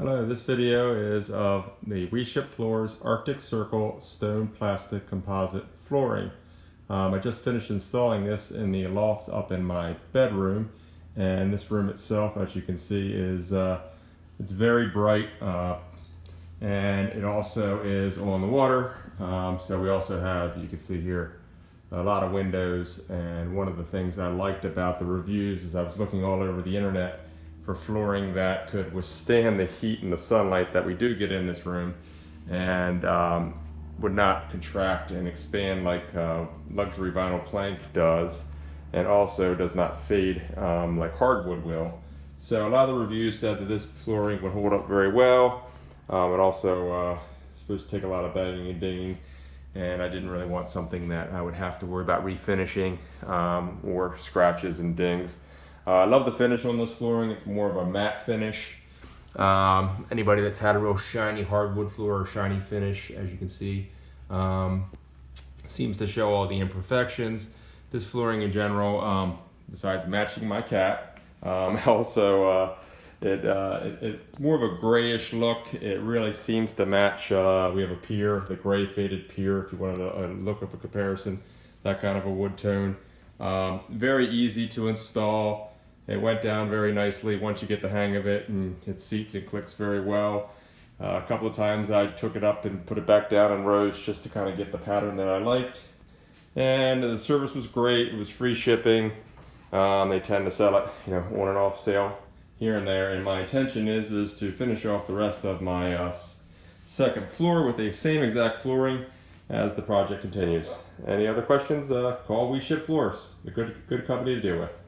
Hello, this video is of the WeShipFloors Arctic Circle stone plastic composite flooring. I just finished installing this in the loft up in my bedroom, and this room itself, as you can see, is it's very bright, and it also is on the water. So we also have, you can see here, a lot of windows. And one of the things I liked about the reviews is I was looking all over the internet for flooring that could withstand the heat and the sunlight that we do get in this room, and would not contract and expand like luxury vinyl plank does, and also does not fade like hardwood will. So a lot of the reviews said that this flooring would hold up very well. It also supposed to take a lot of banging and dinging, and I didn't really want something that I would have to worry about refinishing or scratches and dings. I love the finish on this flooring. It's more of a matte finish. Anybody that's had a real shiny hardwood floor or shiny finish, as you can see, seems to show all the imperfections. This flooring in general, besides matching my cat, also it's more of a grayish look. It really seems to match. We have a pier, the gray faded pier, if you wanted a look of a comparison, that kind of a wood tone. Very easy to install. It went down very nicely once you get the hang of it, and it seats and clicks very well. A couple of times I took it up and put it back down in rows just to kind of get the pattern that I liked. And the service was great. It was free shipping. They tend to sell it, on and off sale here and there. And my intention is to finish off the rest of my second floor with the same exact flooring as the project continues. Any other questions? Call WeShipFloors, a good company to deal with.